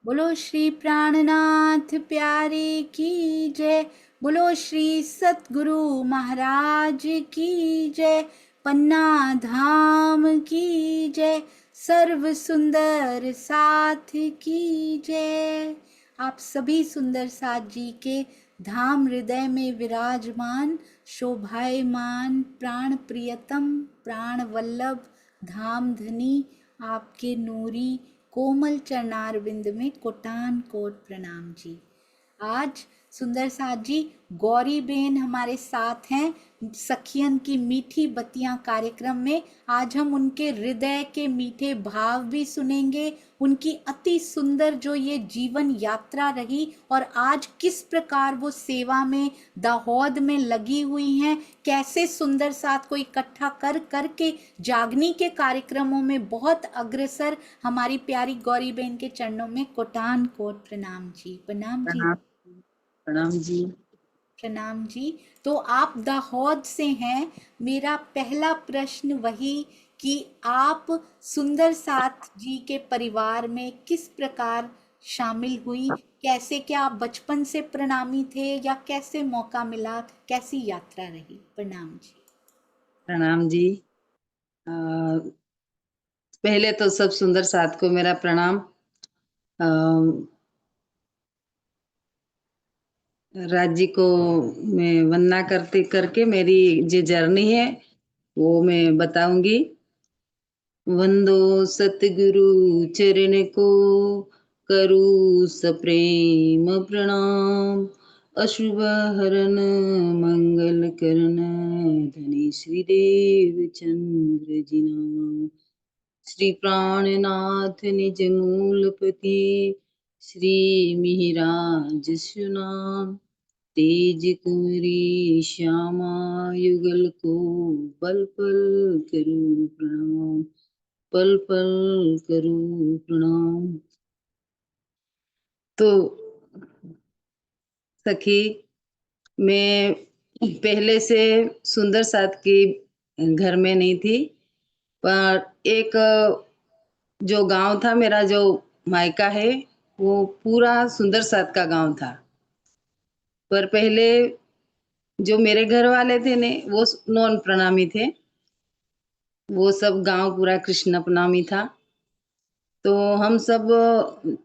बोलो श्री प्राणनाथ प्यारे की जय। बोलो श्री सतगुरु महाराज की जय। पन्ना धाम की जय। सर्व सुंदर साथ की जय। आप सभी सुंदर साथ जी के धाम हृदय में विराजमान शोभायमान प्राण प्रियतम प्राण वल्लभ धाम धनी आपके नूरी कोमल चरणारविंद में कोटान कोट प्रणाम जी। आज सुंदर साथ जी गौरी बेन हमारे साथ हैं सखियन की मीठी बत्तियां कार्यक्रम में। आज हम उनके हृदय के मीठे भाव भी सुनेंगे, उनकी अति सुंदर जो ये जीवन यात्रा रही और आज किस प्रकार वो सेवा में दाहोद में लगी हुई हैं, कैसे सुंदर साथ को इकट्ठा कर करके जागनी के कार्यक्रमों में बहुत अग्रसर हमारी प्यारी गौरी बेन के चरणों में कोटान कोट प्रणाम जी। प्रणाम जी। प्रणाम। प्रणाम जी। प्रणाम जी। तो आप दाहोद से हैं। मेरा पहला प्रश्न वही कि आप सुंदर साथ जी के परिवार में किस प्रकार शामिल हुई, कैसे, क्या आप बचपन से प्रणामी थे या कैसे मौका मिला, कैसी यात्रा रही? प्रणाम जी। प्रणाम जी। पहले तो सब सुंदर साथ को मेरा प्रणाम। अ, राज जी को मैं वंदना करते करके मेरी जो जर्नी है वो मैं बताऊंगी। वंदो सतगुरु चरण को, करू सप्रेम प्रणाम। अशुभ हरन मंगल करन, धनी श्री देव चंद्र जी नाम। श्री प्राणनाथ निज मूलपति, श्री मिहिराज सुनाम। तेज कुमरी श्यामा युगल को, पल पल करूं प्रणाम। पल पल करूं प्रणाम। तो सखी, मैं पहले से सुंदर साथ की घर में नहीं थी, पर एक जो गांव था, मेरा जो मायका है, वो पूरा सुंदर साथ का गांव था। पर पहले जो मेरे घर वाले थे ने वो नॉन प्रणामी थे। वो सब गांव पूरा कृष्ण प्रणामी था। तो हम सब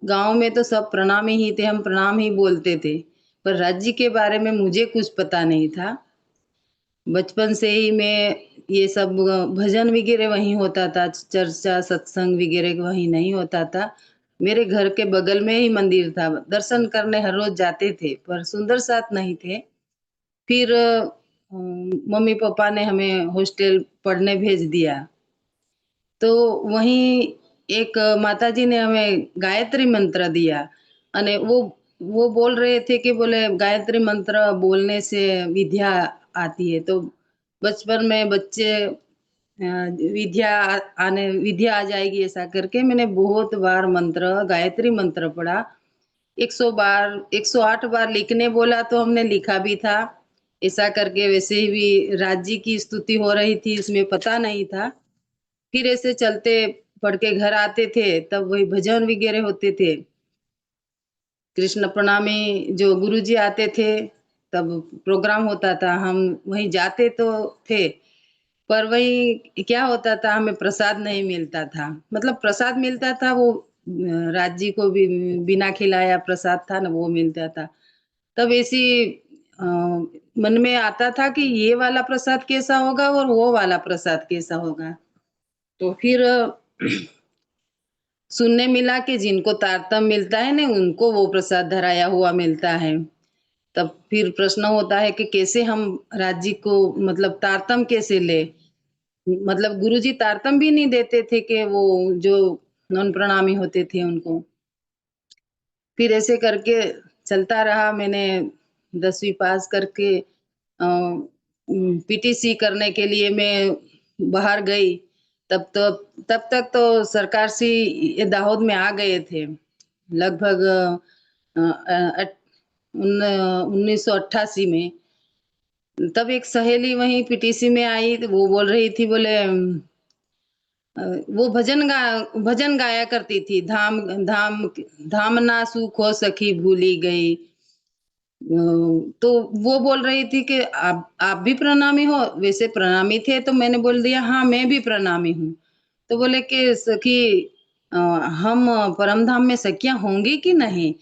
गांव में तो सब प्रणामी ही थे, हम प्रणाम ही बोलते थे। पर राज्य के बारे में मुझे कुछ पता नहीं था। बचपन से ही मैं ये सब भजन वगैरह वहीं होता था, चर्चा सत्संग वगैरह वहीं नहीं होता था। मेरे घर के बगल में ही मंदिर था, दर्शन करने हर रोज जाते थे, पर सुंदर साथ नहीं थे। फिर मम्मी पापा ने हमें हॉस्टल पढ़ने भेज दिया। तो वहीं एक माताजी ने हमें गायत्री मंत्र दिया। अने वो बोल रहे थे कि बोले गायत्री मंत्र बोलने से विद्या आती है। तो बचपन में बच्चे विद्या आ जाएगी ऐसा करके मैंने बहुत बार मंत्र गायत्री मंत्र पढ़ा। 100 बार 108 बार लिखने बोला तो हमने लिखा भी था। ऐसा करके वैसे ही भी राज्य की स्तुति हो रही थी, इसमें पता नहीं था। फिर ऐसे चलते पढ़ के घर आते थे, तब वही भजन वगैरह होते थे। कृष्ण प्रणामी जो गुरुजी आते थे, तब प्रोग्राम होता था, हम वहीं जाते तो थे। पर वही क्या होता था, हमें प्रसाद नहीं मिलता था। मतलब प्रसाद मिलता था वो राज्य को भी बिना खिलाया प्रसाद था ना, वो मिलता था। तब ऐसी अ, मन में आता था कि ये वाला प्रसाद कैसा होगा और वो वाला प्रसाद कैसा होगा। तो फिर सुनने मिला कि जिनको तारतम मिलता है ना, उनको वो प्रसाद धराया हुआ मिलता है। तब फिर प्रश्न होता है कि कैसे हम राज्य को मतलब तारतम कैसे ले। मतलब गुरुजी तारतम भी नहीं देते थे कि वो जो नॉन प्रणामी होते थे उनको। फिर ऐसे करके चलता रहा। मैंने 10वीं पास करके पीटीसी करने के लिए मैं बाहर गई। तब तक तो सरकार से ये दाहोद में आ गए थे। लगभग 1988 में। तब एक सहेली वहीं पीटीसी में आई, तो वो बोल रही थी, बोले वो भजन गाया करती थी, धाम धाम धामना सुख हो सखी भूली गई। तो वो बोल रही थी कि आप भी प्रणामी हो? वैसे प्रणामी थे तो मैंने बोल दिया हाँ मैं भी प्रणामी हूँ। तो बोले कि सखी हम परम धाम में सखियां होंगी कि नहीं?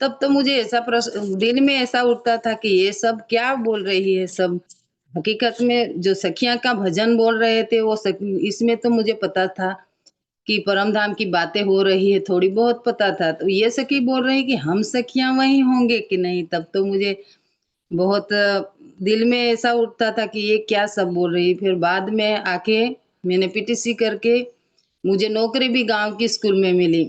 तब तो मुझे ऐसा प्रश्न दिल में ऐसा उठता था कि ये सब क्या बोल रही है सब। हकीकत में जो सखियां का भजन बोल रहे थे वो इसमें तो मुझे पता था कि परम धाम की बातें हो रही है, थोड़ी बहुत पता था। तो ये सखी बोल रही कि हम सखियां वहीं होंगे कि नहीं, तब तो मुझे बहुत दिल में ऐसा उठता था कि ये क्या सब बोल रही है। फिर बाद में आके मैंने पीटीसी करके मुझे नौकरी भी गांव की स्कूल में मिली।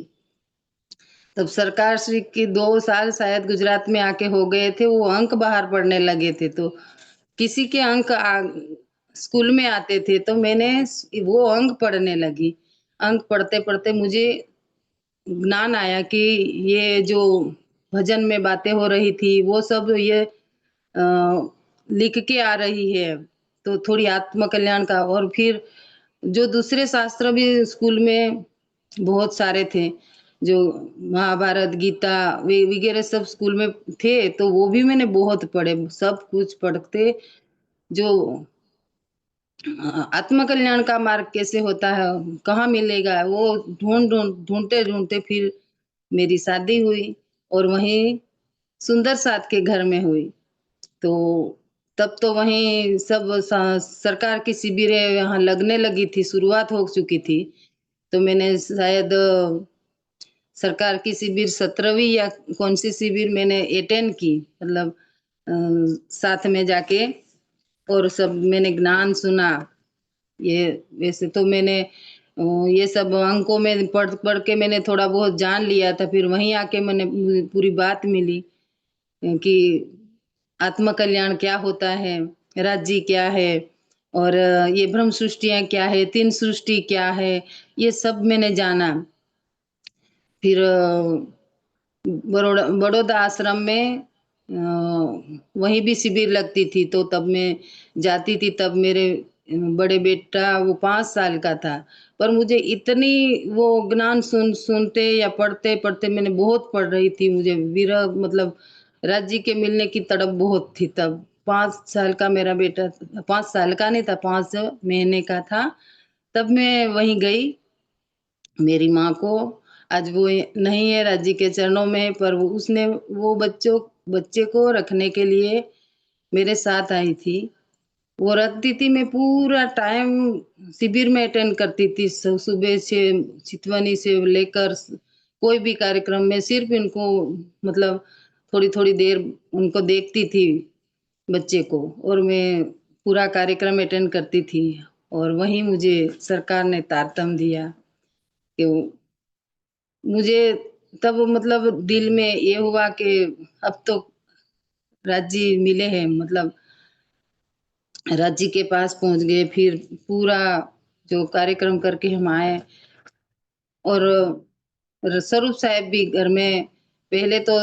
तब सरकार श्री की 2 साल शायद गुजरात में आके हो गए थे, वो अंक बाहर पड़ने लगे थे। तो किसी के अंक स्कूल में आते थे तो मैंने वो अंक पढ़ने लगी। अंक पढ़ते पढ़ते मुझे ज्ञान आया कि ये जो भजन में बातें हो रही थी वो सब ये अ, लिख के आ रही है। तो थोड़ी आत्म कल्याण का, और फिर जो दूसरे शास्त्र भी स्कूल में बहुत सारे थे, जो महाभारत गीता वगैरह सब स्कूल में थे, तो वो भी मैंने बहुत पढ़े। सब कुछ पढ़ते जो आत्म कल्याण का मार्ग कैसे होता है, कहाँ मिलेगा, वो ढूंढते ढूंढते फिर मेरी शादी हुई और वहीं सुंदर साथ के घर में हुई। तो तब तो वहीं सब सरकार की शिविरें यहाँ लगने लगी थी, शुरुआत हो चुकी थी। तो मैंने शायद सरकार की शिविर 17वीं या कौन सी शिविर मैंने अटेंड की, मतलब अ, साथ में जाके, और सब मैंने ज्ञान सुना। ये वैसे तो मैंने ये सब अंकों में पढ़ पढ़ के मैंने थोड़ा बहुत जान लिया था। फिर वहीं आके मैंने मुझे पूरी बात मिली कि आत्म कल्याण क्या होता है, राज्य क्या है, और ये ब्रह्म सृष्टियाँ क्या है, 3 सृष्टि क्या है, ये सब मैंने जाना। फिर बड़ौदा आश्रम में वहीं भी शिविर लगती थी, तो तब मैं जाती थी। तब मेरे बड़े बेटा वो 5 साल का था, पर मुझे इतनी वो ज्ञान सुनते या पढ़ते पढ़ते, मैंने बहुत पढ़ रही थी, मुझे विरह मतलब राज्य के मिलने की तड़प बहुत थी। तब 5 साल का मेरा बेटा, 5 साल का नहीं था, 5 महीने का था। तब मैं वहीं गई। मेरी माँ को आज वो नहीं है राज्य के चरणों में, पर वो उसने वो बच्चे को रखने के लिए मेरे साथ आई थी। वो रखती थी, मैं पूरा टाइम शिविर में अटेंड करती थी, सुबह से चितवनी से लेकर कोई भी कार्यक्रम में सिर्फ इनको मतलब थोड़ी थोड़ी देर उनको देखती थी बच्चे को, और मैं पूरा कार्यक्रम अटेंड करती थी। और वहीं मुझे सरकार ने तारतम दिया कि मुझे तब मतलब दिल में ये हुआ कि अब तो राज्य मिले हैं, मतलब राज्य के पास पहुंच गए। फिर पूरा जो कार्यक्रम करके हम आए, और स्वरूप साहब भी घर में, पहले तो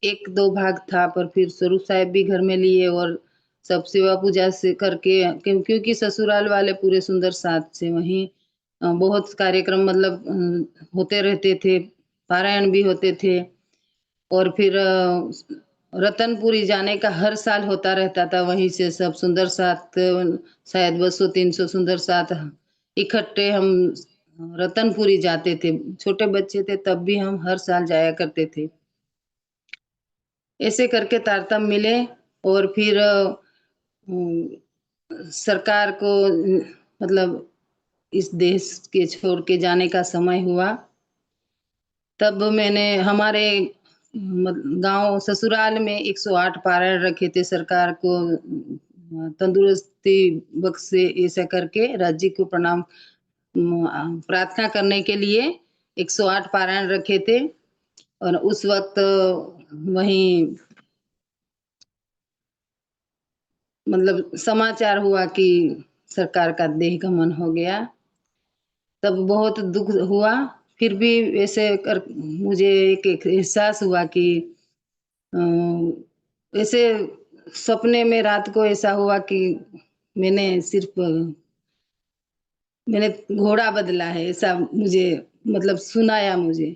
1-2 भाग था, पर फिर स्वरूप साहब भी घर में लिए, और सब सेवा पूजा से करके क्योंकि ससुराल वाले पूरे सुंदर साथ से वहीं बहुत कार्यक्रम मतलब होते रहते थे, पारायण भी होते थे। और फिर रतनपुरी जाने का हर साल होता रहता था, वहीं से सब सुंदर साथ शायद 200-300 सुंदर साथ इकट्ठे हम रतनपुरी जाते थे। छोटे बच्चे थे तब भी हम हर साल जाया करते थे। ऐसे करके तारतम मिले, और फिर सरकार को मतलब इस देश के छोड़ के जाने का समय हुआ। तब मैंने हमारे गांव ससुराल में 108 पारायण रखे थे, सरकार को तंदुरुस्ती बख्शे, ऐसा करके राज्य को प्रणाम प्रार्थना करने के लिए 108 पारायण रखे थे। और उस वक्त वहीं मतलब समाचार हुआ कि सरकार का देह गमन हो गया। तब बहुत दुख हुआ। फिर भी वैसे कर मुझे एक एहसास हुआ कि अ, ऐसे सपने में रात को ऐसा हुआ कि मैंने सिर्फ मैंने घोड़ा बदला है, ऐसा मुझे मतलब सुनाया मुझे।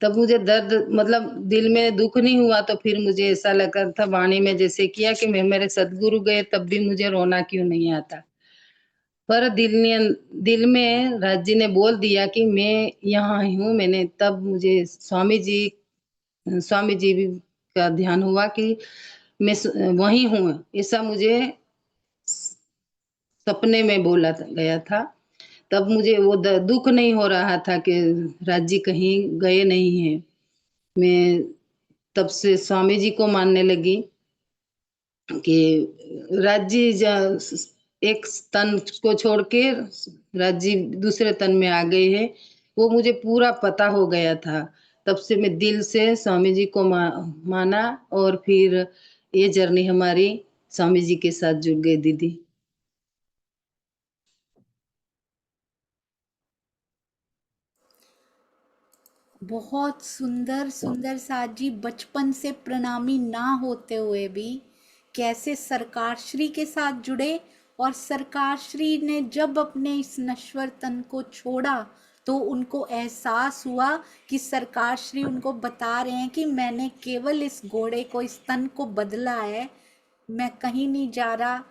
तब मुझे दर्द मतलब दिल में दुःख नहीं हुआ, तो फिर मुझे ऐसा लगा था वाणी में जैसे किया कि मैं मेरे सद्गुरु गए तब भी मुझे रोना क्यों नहीं आता। पर दिल में राज जी ने बोल दिया कि मैं यहाँ हूँ, मैंने तब मुझे स्वामी जी भी का ध्यान हुआ कि मैं वहीं हूँ, ऐसा मुझे सपने में बोला गया था। तब मुझे वो दुःख नहीं हो रहा था कि राज जी कहीं गए नहीं हैं। मैं तब से स्वामी जी को मानने लगी कि राज्य एक तन को छोड़ के राज्य दूसरे तन में आ गए हैं, वो मुझे पूरा पता हो गया था। तब से मैं दिल से स्वामी जी को माना, और फिर ये जर्नी हमारी स्वामी जी के साथ जुड़ गई दीदी। बहुत सुंदर सुंदर साथ जी, बचपन से प्रणामी ना होते हुए भी कैसे सरकार श्री के साथ जुड़े, और सरकार श्री ने जब अपने इस नश्वर तन को छोड़ा तो उनको एहसास हुआ कि सरकार श्री उनको बता रहे हैं कि मैंने केवल इस घोड़े को, इस तन को बदला है, मैं कहीं नहीं जा रहा।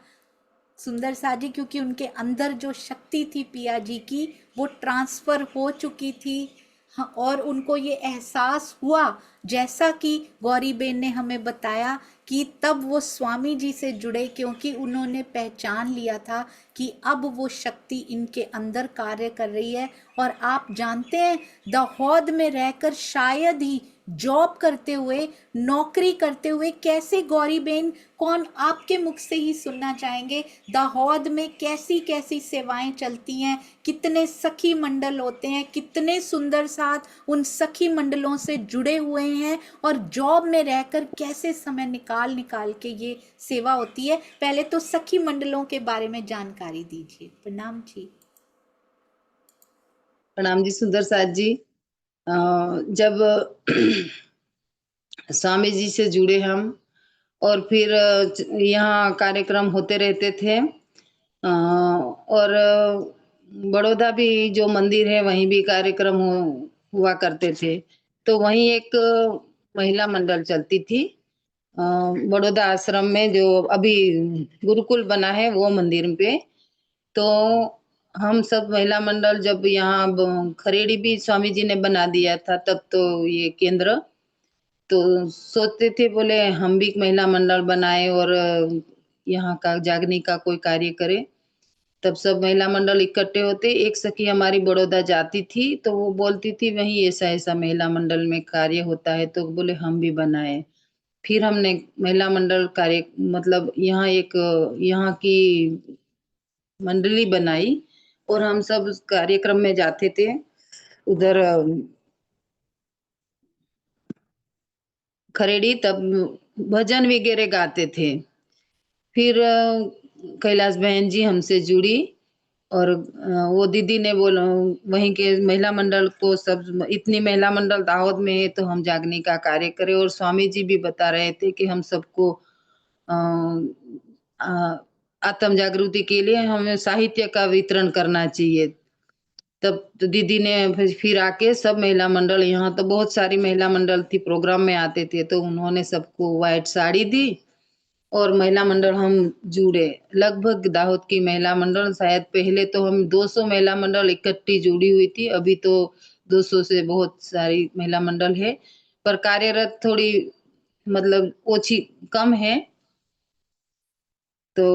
सुंदर साजी, क्योंकि उनके अंदर जो शक्ति थी पिया जी की, वो ट्रांसफर हो चुकी थी। हाँ, और उनको ये एहसास हुआ, जैसा कि गौरी बेन ने हमें बताया, कि तब वो स्वामी जी से जुड़े, क्योंकि उन्होंने पहचान लिया था कि अब वो शक्ति इनके अंदर कार्य कर रही है। और आप जानते हैं, दाहोद में रहकर शायद ही जॉब करते हुए, नौकरी करते हुए, कैसे गौरी बेन, कौन आपके मुख से ही सुनना चाहेंगे दाहोद में कैसी कैसी सेवाएं चलती हैं, कितने सखी मंडल होते हैं, कितने सुंदर साथ उन सखी मंडलों से जुड़े हुए हैं, और जॉब में रहकर कैसे समय निकाल निकाल के ये सेवा होती है। पहले तो सखी मंडलों के बारे में जानकारी दीजिए। प्रणाम जी। प्रणाम जी सुंदर साथ जी। जब स्वामी जी से जुड़े हम, और फिर यहाँ कार्यक्रम होते रहते थे, और बड़ौदा भी जो मंदिर है वहीं भी कार्यक्रम हुआ करते थे। तो वहीं एक महिला मंडल चलती थी, बड़ौदा आश्रम में जो अभी गुरुकुल बना है वो मंदिर पे। तो हम सब महिला मंडल जब यहाँ खरेड़ी भी स्वामी जी ने बना दिया था तब, तो ये केंद्र, तो सोचते थे बोले हम भी महिला मंडल बनाए और यहाँ का जागने का कोई कार्य करें। तब सब महिला मंडल इकट्ठे होते, एक सखी हमारी बड़ौदा जाती थी तो वो बोलती थी वहीं ऐसा ऐसा महिला मंडल में कार्य होता है, तो बोले हम भी बनाए। फिर हमने महिला मंडल कार्य मतलब यहाँ एक यहाँ की मंडली बनाई, और हम सब उस कार्यक्रम में जाते थे। उधर खरेड़ी तब भजन वगैरह गाते थे। फिर कैलाश बहन जी हमसे जुड़ी, और वो दीदी ने बोला वहीं के महिला मंडल को, सब इतनी महिला मंडल दाहोद में है तो हम जागने का कार्य करें। और स्वामी जी भी बता रहे थे कि हम सबको अ, अ, आत्म जागृति के लिए हमें साहित्य का वितरण करना चाहिए। तब तो दीदी ने फिर आके सब महिला मंडल, यहाँ तो बहुत सारी महिला मंडल थी प्रोग्राम में आते थे, तो उन्होंने सबको व्हाइट साड़ी दी, और महिला मंडल हम जुड़े। लगभग दाहोद की महिला मंडल, शायद पहले तो हम 200 महिला मंडल इकट्ठी जुड़ी हुई थी, अभी तो 200 से बहुत सारी महिला मंडल है, पर कार्यरत थोड़ी मतलब ओછી कम है। तो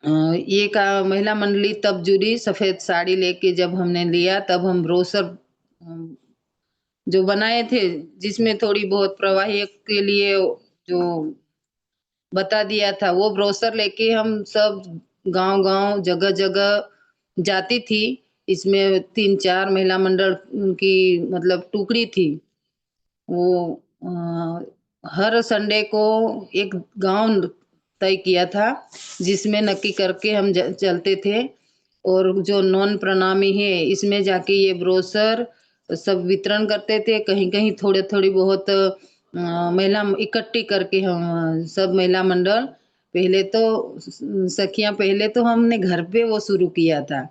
ये का महिला मंडली तब जुड़ी, सफेद साड़ी लेके जब हमने लिया तब हम ब्रोशर जो बनाए थे, जिसमें थोड़ी बहुत प्रवाही के लिए जो बता दिया था, वो ब्रोशर लेके हम सब गांव-गांव, जगह-जगह जाती थी। इसमें 3-4 महिला मंडल की मतलब टुकड़ी थी। वो हर संडे को एक गांव तय किया था, जिसमें नक्की करके हम चलते थे, और जो नॉन प्रणामी है इसमें जाके ये ब्रोशर सब वितरण करते थे। कहीं-कहीं थोड़ी-थोड़ी बहुत महिला इकट्ठी करके हम सब महिला मंडल पहले तो सखियां, पहले तो हमने घर पे वो शुरू किया था।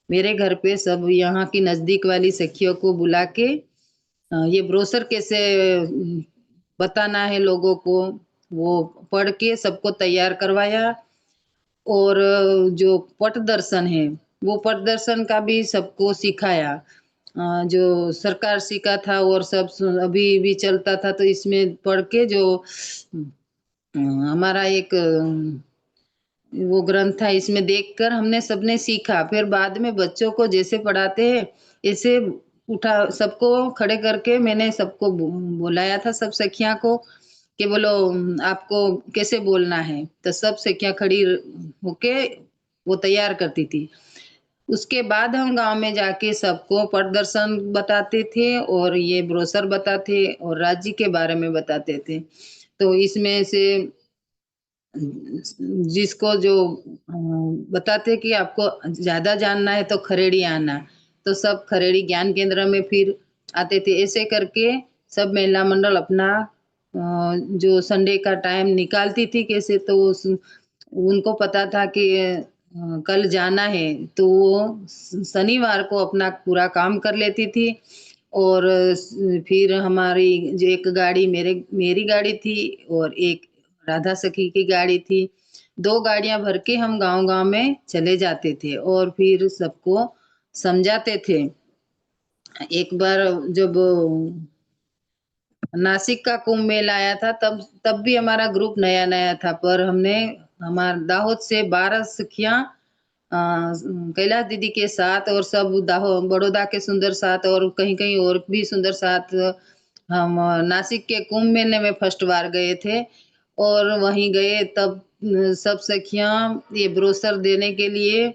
मेरे घर पे सब यहाँ की नजदीक वाली सखियों को बुला के ये ब्रोशर कैसे बताना है लोगों को, वो पढ़ के सबको तैयार करवाया। और जो पट दर्शन है, वो पट दर्शन का भी सबको सिखाया। जो सरकार सिखा था और सब अभी भी चलता था, तो इसमें पढ़ के जो हमारा एक वो ग्रंथ था, इसमें देखकर हमने सबने सीखा। फिर बाद में बच्चों को जैसे पढ़ाते हैं, ऐसे उठा सबको खड़े करके मैंने सबको बुलाया था, सब सखियां को, कि बोलो आपको कैसे बोलना है। तो सब सखियां खड़ी होके वो तैयार करती थी। उसके बाद हम गांव में जाके सबको पट दर्शन बताते थे और ये ब्रोशर बताते और राज्य के बारे में बताते थे। तो इसमें से जिसको जो बताते कि आपको ज्यादा जानना है तो खरेड़ी आना, तो सब खरेड़ी ज्ञान केंद्र में फिर आते थे। ऐसे करके सब महिला मंडल अपना जो संडे का टाइम निकालती थी कैसे, तो उनको पता था कि कल जाना है, तो वो शनिवार को अपना पूरा काम कर लेती थी। और फिर हमारी जो एक गाड़ी मेरी गाड़ी थी और एक राधा सखी की गाड़ी थी। 2 गाड़ियाँ भर के हम गाँव-गाँव में चले जाते थे और फिर सबको समझाते थे। एक बार जब नासिक का कुंभ मेला आया था, तब तब भी हमारा ग्रुप नया-नया था, पर हमने हमार दाहोद से 12 सखियाँ कैलाश दीदी के साथ और सब बड़ौदा के सुंदर साथ और कहीं-कहीं और भी सुंदर साथ हम नासिक के कुंभ मेले में फर्स्ट बार गए थे। और वहीं गए तब सब सखियाँ ये ब्रोशर देने के लिए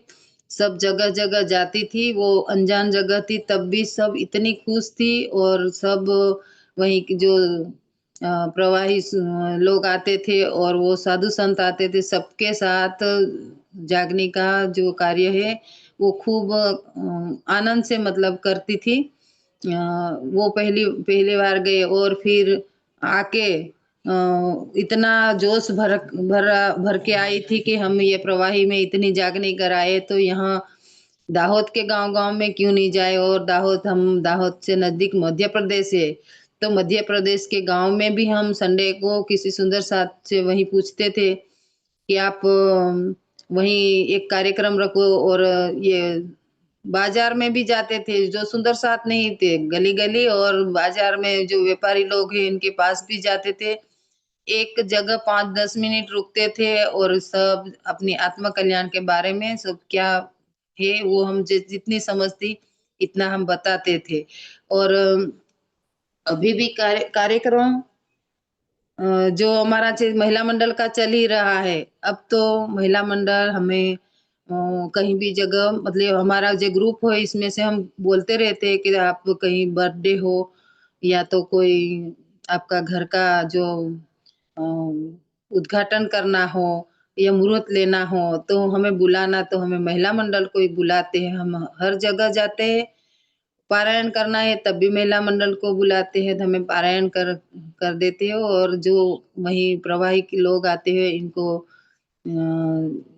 सब जगह-जगह जाती थी। वो अनजान जगह थी, तब भी सब इतनी खुश थी। और सब वहीं की जो प्रवाही लोग आते थे और वो साधु संत आते थे, सबके साथ जागने का जो कार्य है, वो खूब आनंद से मतलब करती थी। वो पहली पहली बार गए और फिर आके इतना जोश भर के आई थी कि हम ये प्रवाही में इतनी जागने कर आए, तो यहाँ दाहोद के गांव-गांव में क्यों नहीं जाए। और दाहोद से नजदीक मध्य प्रदेश है, तो मध्य प्रदेश के गांव में भी हम संडे को किसी सुंदर साथ से वहीं पूछते थे कि आप वहीं एक कार्यक्रम रखो। और ये बाजार में भी जाते थे, जो सुंदर साथ नहीं थे, गली-गली और बाजार में जो व्यापारी लोग हैं, इनके पास भी जाते थे। एक जगह 5-10 मिनट रुकते थे और सब अपनी आत्म कल्याण के बारे में सब क्या है, वो हम जितनी समझती इतना हम बताते थे। और अभी भी कार्यक्रम जो हमारा महिला मंडल का चल ही रहा है। अब तो महिला मंडल हमें कहीं भी जगह मतलब हमारा जो ग्रुप है, इसमें से हम बोलते रहते हैं कि आप कहीं बर्थडे हो या तो कोई आपका घर का जो अ, उद्घाटन करना हो या मुहूर्त लेना हो, तो हमें बुलाना, तो हमें महिला मंडल को ही बुलाते हैं। हम हर जगह जाते हैं। पारायण करना है तब भी महिला मंडल को बुलाते हैं, तो हमें पारायण कर कर देते हो। और जो वहीं प्रवाही के लोग आते हैं, इनको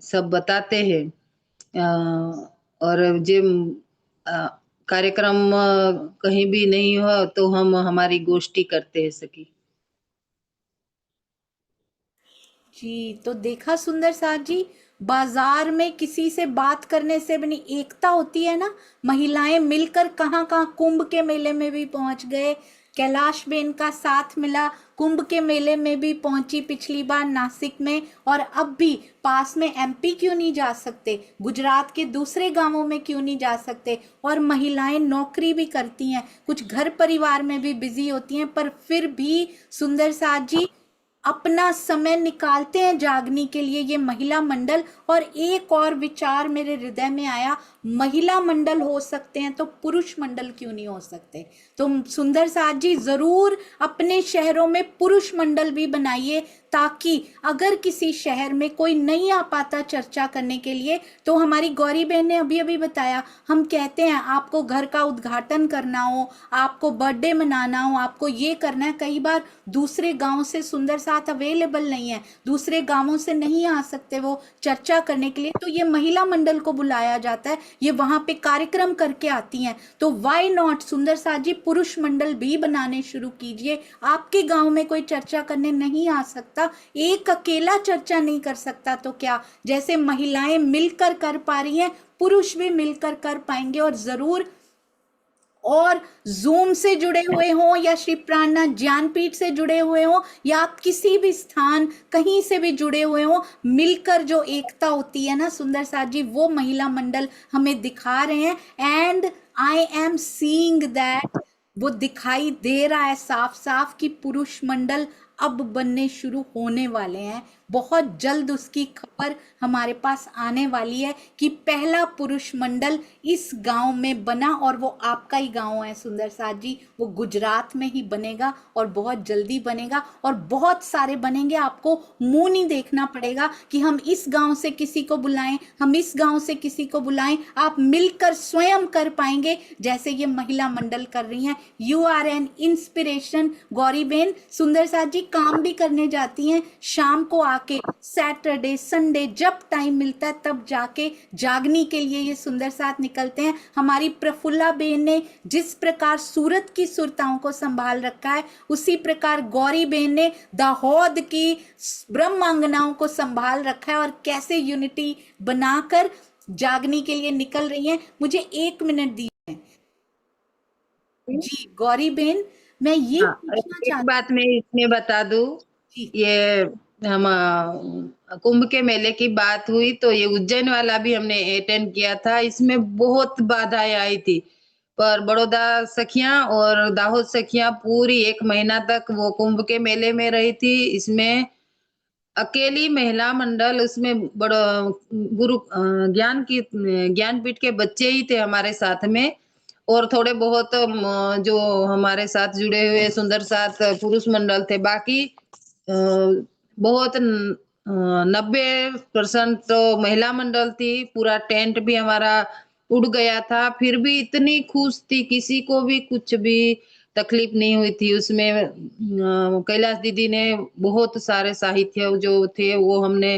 सब बताते हैं। और जिम कार्यक्रम कहीं भी नहीं हो तो हम हमारी गोष्ठी करते हैं सखी। जी, तो देखा सुंदर साथ जी, बाजार में किसी से बात करने से बनी एकता होती है ना। महिलाएं मिलकर कहाँ कहाँ कुंभ के मेले में भी पहुंच गए, कैलाश बेन का साथ मिला, कुंभ के मेले में भी पहुंची पिछली बार नासिक में, और अब भी पास में एमपी क्यों नहीं जा सकते, गुजरात के दूसरे गांवों में क्यों नहीं जा सकते। और महिलाएं नौकरी भी करती हैं, कुछ घर परिवार में भी बिजी होती हैं, पर फिर भी सुंदर साथ जी अपना समय निकालते हैं जागने के लिए ये महिला मंडल। और एक और विचार मेरे हृदय में आया, महिला मंडल हो सकते हैं तो पुरुष मंडल क्यों नहीं हो सकते। तो सुंदर साथ जी जरूर अपने शहरों में पुरुष मंडल भी बनाइए, ताकि अगर किसी शहर में कोई नहीं आ पाता चर्चा करने के लिए, तो हमारी गौरी बहन ने अभी अभी बताया, हम कहते हैं आपको घर का उद्घाटन करना हो, आपको बर्थडे मनाना हो, आपको ये करना है, कई बार दूसरे गांव से सुंदर साथ साथ अवेलेबल नहीं है, दूसरे गांवों से नहीं आ सकते वो चर्चा करने के लिए, तो ये महिला मंडल को बुलाया जाता है, ये वहां पे कार्यक्रम करके आती हैं। तो वाई नॉट सुंदर साथ जी, पुरुष मंडल भी बनाने शुरू कीजिए। आपके गांव में कोई चर्चा करने नहीं आ सकता, एक अकेला चर्चा नहीं कर सकता तो क्या, जैसे महिलाएं मिलकर कर पा रही हैं, पुरुष भी मिलकर कर पाएंगे। और जरूर, और जूम से जुड़े हुए हों या श्री प्राणनाथ ज्ञानपीठ से जुड़े हुए हों, या आप किसी भी स्थान कहीं से भी जुड़े हुए हों, मिलकर जो एकता होती है ना सुंदर साथ जी, वो महिला मंडल हमें दिखा रहे हैं। And I am seeing that, वो दिखाई दे रहा है साफ साफ कि पुरुष मंडल अब बनने शुरू होने वाले हैं। बहुत जल्द उसकी खबर हमारे पास आने वाली है कि पहला पुरुष मंडल इस गांव में बना, और वो आपका ही गांव है सुंदर साथ जी, वो गुजरात में ही बनेगा और बहुत जल्दी बनेगा, और बहुत सारे बनेंगे। आपको मुंह नहीं देखना पड़ेगा कि हम इस गांव से किसी को बुलाएं, हम इस गांव से किसी को बुलाएं, आप मिलकर स्वयं कर पाएंगे जैसे ये महिला मंडल कर रही हैं। You are an inspiration Gauri ben. सुंदर साथ जी काम भी करने जाती हैं, शाम को आके सैटरडे संडे जब टाइम मिलता है तब जाके जागनी के लिए ये सुंदर साथ निकलते हैं। हमारी प्रफुल्ला बेन ने जिस प्रकार सूरत की सुरताओं को संभाल रखा है, उसी प्रकार गौरी बेन ने दाहोद की ब्रह्मांगनाओं को संभाल रखा है, और कैसे यूनिटी बनाकर जागनी के लिए निकल रही हैं। मुझे 1 मिनट दीजिए जी गौरी बेन, मैं ये हाँ, पूछना एक चाहती बात मैं इसमें बता दूं। जी। ये हम कुंभ के मेले की बात हुई तो ये उज्जैन वाला भी हमने अटेंड किया था। इसमें बहुत बाधाएं आई थी, पर बड़ौदा सखियां और दाहोद सखियां पूरी 1 महीना तक वो कुंभ के मेले में रही थी। इसमें अकेली महिला मंडल, उसमें बड़ा गुरु ज्ञानपीठ के बच्चे ही थे हमारे साथ में, और थोड़े बहुत जो हमारे साथ जुड़े हुए सुंदर साथ पुरुष मंडल थे। बाकी बहुत 90% तो महिला मंडल थी। पूरा टेंट भी हमारा उड़ गया था, फिर भी इतनी खुश थी, किसी को भी कुछ भी तकलीफ नहीं हुई थी उसमें। कैलाश दीदी ने बहुत सारे साहित्य जो थे वो हमने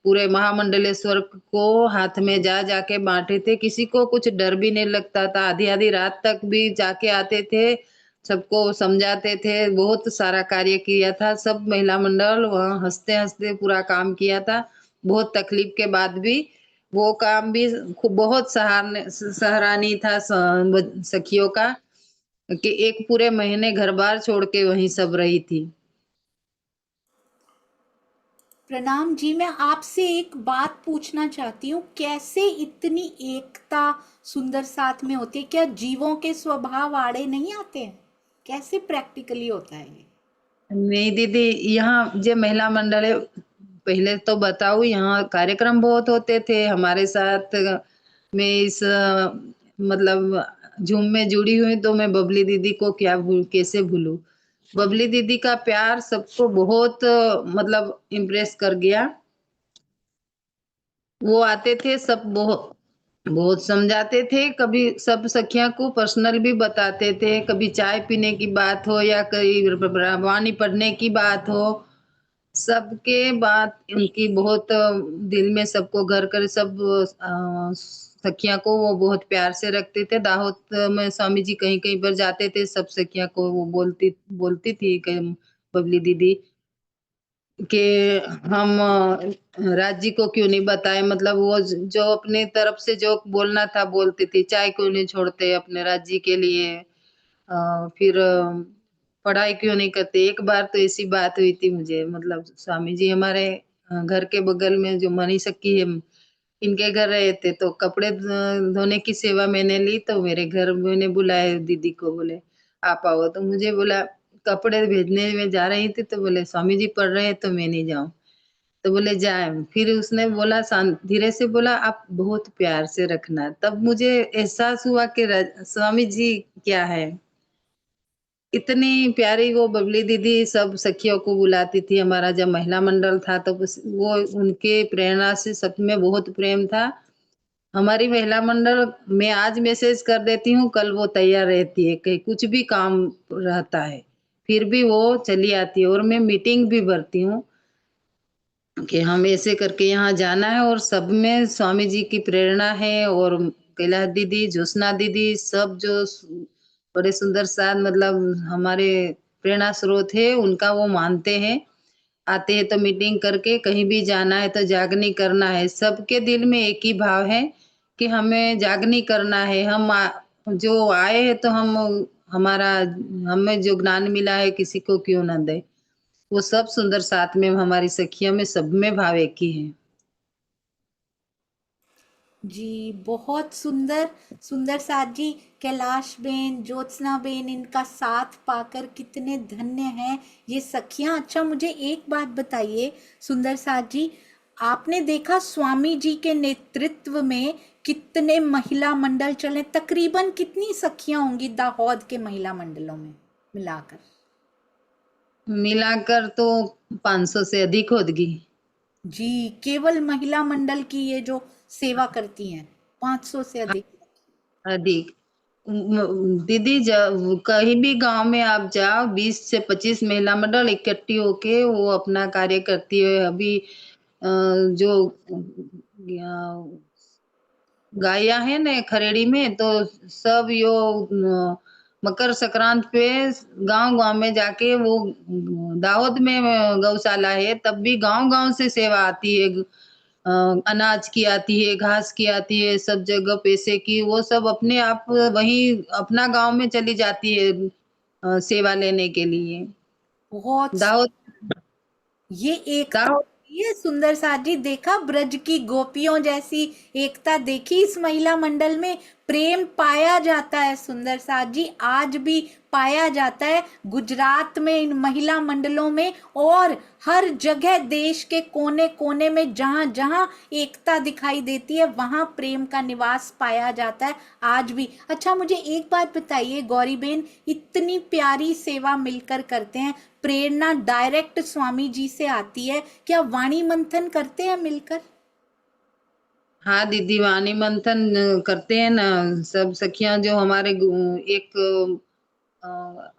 पूरे महामंडलेश्वर को हाथ में जा जाके बांटे थे। किसी को कुछ डर भी नहीं लगता था, आधी आधी रात तक भी जाके आते थे, सबको समझाते थे। बहुत सारा कार्य किया था सब महिला मंडल, वहाँ हंसते हंसते पूरा काम किया था। बहुत तकलीफ के बाद भी वो काम भी खूब बहुत सराहनीय था सखियों का, कि एक पूरे महीने घर बार छोड़ के वहीं सब रही थी। प्रणाम जी, मैं आपसे एक बात पूछना चाहती हूँ, कैसे इतनी एकता सुंदर साथ में होती है? क्या जीवों के स्वभाव आड़े नहीं आते हैं? कैसे प्रैक्टिकली होता है ये? नहीं दीदी, यहाँ जो महिला मंडल है, पहले तो बताऊं, यहाँ कार्यक्रम बहुत होते थे हमारे साथ। मैं इस मतलब झूम में जुड़ी हुई, तो मैं बबली दीदी को कैसे भूलूं। बबली दीदी का प्यार सबको बहुत मतलब इम्प्रेस कर गया। वो आते थे, सब बहुत बहुत समझाते थे, कभी सब सखिया को पर्सनल भी बताते थे, कभी चाय पीने की बात हो या कहीं वाणी पढ़ने की बात हो, सबके बात उनकी बहुत दिल में सबको घर कर सब सखिया को वो बहुत प्यार से रखते थे। दाहोद में स्वामी जी कहीं कहीं पर जाते थे, सब सखिया को वो बोलती बोलती थी कि बबली दीदी कि हम राज जी को क्यों नहीं बताए, मतलब वो जो अपनी तरफ से जो बोलना था बोलती थी। चाय क्यों नहीं छोड़ते अपने राज जी के लिए, फिर पढ़ाई क्यों नहीं करते। एक बार तो ऐसी बात हुई थी मुझे, मतलब स्वामी जी हमारे घर के बगल में जो मनी सखी है, इनके घर रहे थे, तो कपड़े धोने की सेवा मैंने ली, तो मेरे घर मैंने बुलाया दीदी को, बोले आप आओ। तो मुझे बोला, कपड़े भेजने में जा रही थी, तो बोले स्वामी जी पढ़ रहे हैं तो मैं नहीं जाऊं। तो बोले जाए। फिर उसने बोला, शांत धीरे से बोला, आप बहुत प्यार से रखना। तब मुझे एहसास हुआ कि स्वामी जी क्या है। इतनी प्यारी वो बबली दीदी सब सखियों को बुलाती थी। हमारा जब महिला मंडल था तो वो उनके प्रेरणा से सब में बहुत प्रेम था। हमारी महिला मंडल में आज मैसेज कर देती हूँ, कल वो तैयार रहती है कि कुछ भी काम रहता है। फिर भी वो चली आती है और मैं मीटिंग भी भरती हूँ कि हम ऐसे करके यहाँ जाना है और सब में स्वामी जी की प्रेरणा है। और कैलाश दीदी, ज्योत्सना दीदी सब जो बड़े सुंदर साथ मतलब हमारे प्रेरणा स्रोत है, उनका वो मानते हैं। आते हैं तो मीटिंग करके कहीं भी जाना है तो जागनी करना है। सबके दिल में एक ही भाव है कि हमें जागनी करना है। जो आए हैं तो हम हमारा हमें जो ज्ञान मिला है किसी को क्यों ना दे। वो सब सुंदर साथ में हमारी सखियों में सब में भाव एक ही है। जी बहुत सुंदर। सुंदर साथ जी, कैलाश बेन, ज्योत्सना बेन, इनका साथ पाकर कितने धन्य हैं ये सखियां। अच्छा मुझे एक बात बताइए सुंदर साथ जी, आपने देखा स्वामी जी के नेतृत्व में कितने महिला मंडल चले, तकरीबन कितनी सखियां होंगी दाहोद के महिला मंडलों में मिलाकर? मिलाकर तो 500 से अधिक होगी। जी केवल महिला मंडल की ये जो सेवा करती हैं 500 से हाँ, अधिक। अधिक। दीदी जब कहीं भी गांव में आप जाओ 20 से 25 महिला मंडल इकट्ठी होके वो अपना कार्य करती है। अभी जो गाया है ना खरेड़ी में, तो सब यो मकर संक्रांत पे गांव गांव में जाके वो दाऊद में गौशाला है, तब भी गांव गांव से सेवा आती है। अनाज की आती है, घास की आती है, सब जगह पैसे की, वो सब अपने आप वहीं अपना गांव में चली जाती है सेवा लेने के लिए। बहुत दाऊद ये एकता दाऊद होती है सुंदर साथ जी, देखा ब्रज की गोपियों जैसी एकता देखी इस महिला मंडल में, प्रेम पाया जाता है सुंदर साथ जी, आज भी पाया जाता है गुजरात में इन महिला मंडलों में, और हर जगह देश के कोने कोने में जहां जहां एकता दिखाई देती है वहां प्रेम का निवास पाया जाता है आज भी। अच्छा मुझे एक बात बताइए गौरी बेन, इतनी प्यारी सेवा मिलकर करते हैं, प्रेरणा डायरेक्ट स्वामी जी से आती है, क्या वाणी मंथन करते हैं मिलकर? हाँ दीदी, वाणी मंथन करते हैं ना। सब सखियां जो हमारे एक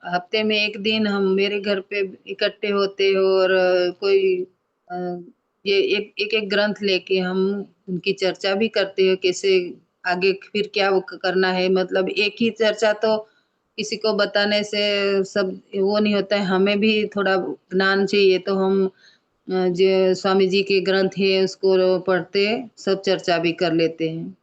हफ्ते में एक दिन हम मेरे घर पे इकट्ठे होते हैं और कोई अ, ये एक एक एक ग्रंथ लेके हम उनकी चर्चा भी करते हैं, कैसे आगे फिर क्या वो करना है। मतलब एक ही चर्चा तो किसी को बताने से सब वो नहीं होता है, हमें भी थोड़ा ज्ञान चाहिए। तो हम जो स्वामी जी के ग्रंथ है उसको पढ़ते सब चर्चा भी कर लेते हैं।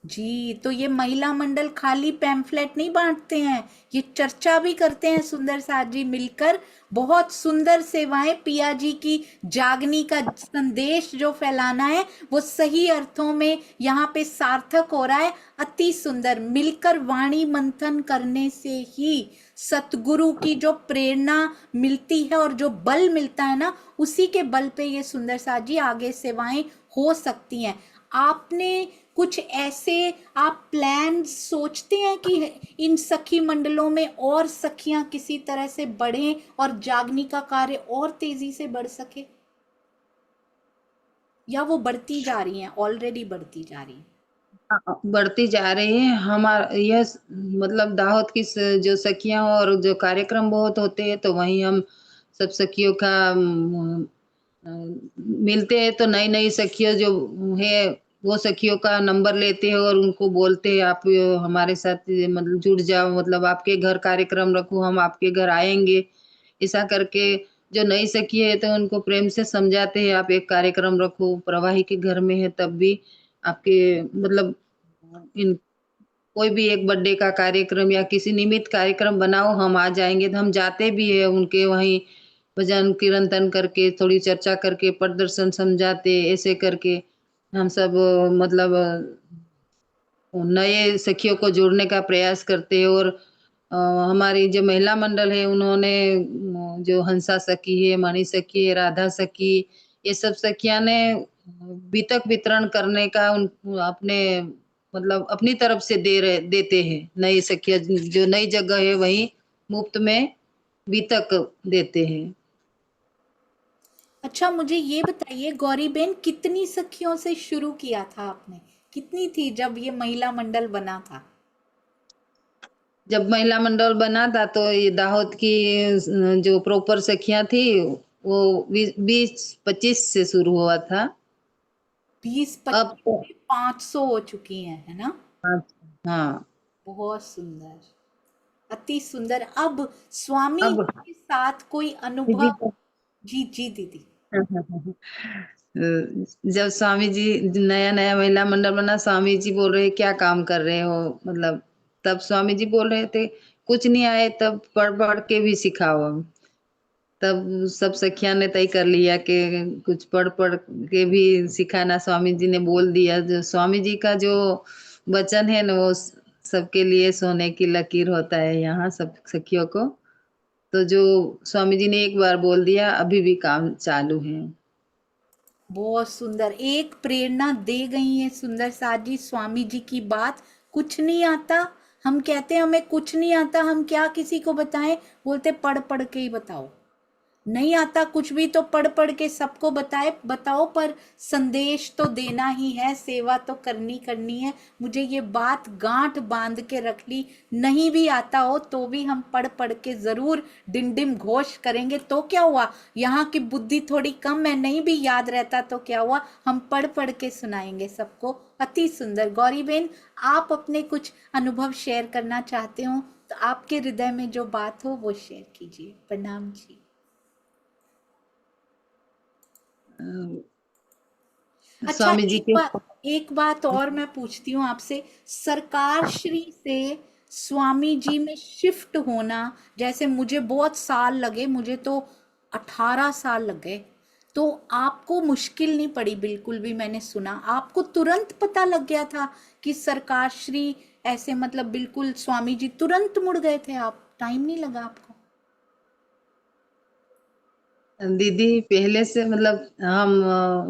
जी तो ये महिला मंडल खाली पैम्फलेट नहीं बांटते हैं, ये चर्चा भी करते हैं सुंदर साथ जी मिलकर। बहुत सुंदर सेवाएं पिया जी की जागनी का संदेश जो फैलाना है वो सही अर्थों में यहाँ पे सार्थक हो रहा है। अति सुंदर, मिलकर वाणी मंथन करने से ही सतगुरु की जो प्रेरणा मिलती है और जो बल मिलता है ना, उसी के बल पे ये सुंदर साथ जी आगे सेवाएं हो सकती हैं। आपने कुछ ऐसे आप प्लान सोचते हैं कि इन सखी मंडलों में और सखियां किसी तरह से बढ़ें और जागनी का कार्य और तेजी से बढ़ सके, या वो बढ़ती जा रही हैं, ऑलरेडी बढ़ती जा रही हैं? बढ़ती जा रही है। हमारा यह मतलब दाहोद की जो सखियां और जो कार्यक्रम बहुत होते हैं, तो वहीं हम सब सखियों का अ, मिलते हैं। तो नई नई सखियों जो है वो सखियों का नंबर लेते हैं और उनको बोलते हैं आप हमारे साथ मतलब जुड़ जाओ, मतलब आपके घर कार्यक्रम रखो, हम आपके घर आएंगे। ऐसा करके जो नई सखी है तो उनको प्रेम से समझाते हैं, आप एक कार्यक्रम रखो, प्रवाही के घर में है तब भी आपके मतलब इन कोई भी एक बर्थडे का कार्यक्रम या किसी निमित्त कार्यक्रम बनाओ, हम आ जाएंगे। तो हम जाते भी है उनके वहीं, भजन कीर्तन करके थोड़ी चर्चा करके प्रदर्शन समझाते, ऐसे करके हम सब मतलब नए सखियों को जोड़ने का प्रयास करते हैं। और हमारी जो महिला मंडल है उन्होंने जो हंसा सखी है, मणि सखी है, राधा सखी, ये सब सखियां ने वितक वितरण करने का उन अपने मतलब अपनी तरफ से देते हैं। नई सखिया जो नई जगह है वहीं मुफ्त में वितक देते हैं। अच्छा मुझे ये बताइए गौरी बेन, कितनी सखियों से शुरू किया था आपने, कितनी थी जब ये महिला मंडल बना था? जब महिला मंडल बना था तो ये दाहोद की जो प्रॉपर सखियां थी वो 20-25 से शुरू हुआ था। 20-25 अब तो से 500 हो चुकी हैं, है ना? हाँ। बहुत सुंदर, अति सुंदर। अब स्वामी अब जी के साथ कोई दीदी अनुभव? जी जी दीदी। जब स्वामी जी नया नया महिला मंडल बना, स्वामी जी बोल रहे क्या काम कर रहे हो, मतलब तब स्वामी जी बोल रहे थे कुछ नहीं आए तब पढ़ पढ़ के भी सिखाओ। तब सब सखिया ने तय कर लिया कि कुछ पढ़ पढ़ के भी सिखाना। स्वामी जी ने बोल दिया, जो स्वामी जी का जो वचन है ना वो सबके लिए सोने की लकीर होता है यहाँ सब सखियों को। तो जो स्वामी जी ने एक बार बोल दिया अभी भी काम चालू है। बहुत सुंदर, एक प्रेरणा दे गई है सुंदर साथ जी स्वामी जी की बात। कुछ नहीं आता, हम कहते हैं हमें कुछ नहीं आता, हम क्या किसी को बताएं? बोलते पढ़ पढ़ के ही बताओ। नहीं आता कुछ भी तो पढ़ पढ़ के सबको बताओ, पर संदेश तो देना ही है, सेवा तो करनी करनी है। मुझे ये बात गांठ बांध के रख ली, नहीं भी आता हो तो भी हम पढ़ पढ़ के जरूर डिंडिम घोष करेंगे। तो क्या हुआ, यहाँ की बुद्धि थोड़ी कम है, नहीं भी याद रहता तो क्या हुआ, हम पढ़ पढ़ के सुनाएंगे सबको। अति सुंदर। गौरी बहन, आप अपने कुछ अनुभव शेयर करना चाहते हो तो आपके हृदय में जो बात हो वो शेयर कीजिए। प्रणाम जी। अच्छा, स्वामी जी के एक बात और मैं पूछती हूँ आपसे। सरकार श्री से स्वामी जी में शिफ्ट होना, जैसे मुझे बहुत साल लगे, मुझे तो 18 साल लग गए, तो आपको मुश्किल नहीं पड़ी बिल्कुल भी? मैंने सुना आपको तुरंत पता लग गया था कि सरकार श्री ऐसे, मतलब बिल्कुल स्वामी जी तुरंत मुड़ गए थे आप, टाइम नहीं लगा आपको? दीदी पहले से मतलब हम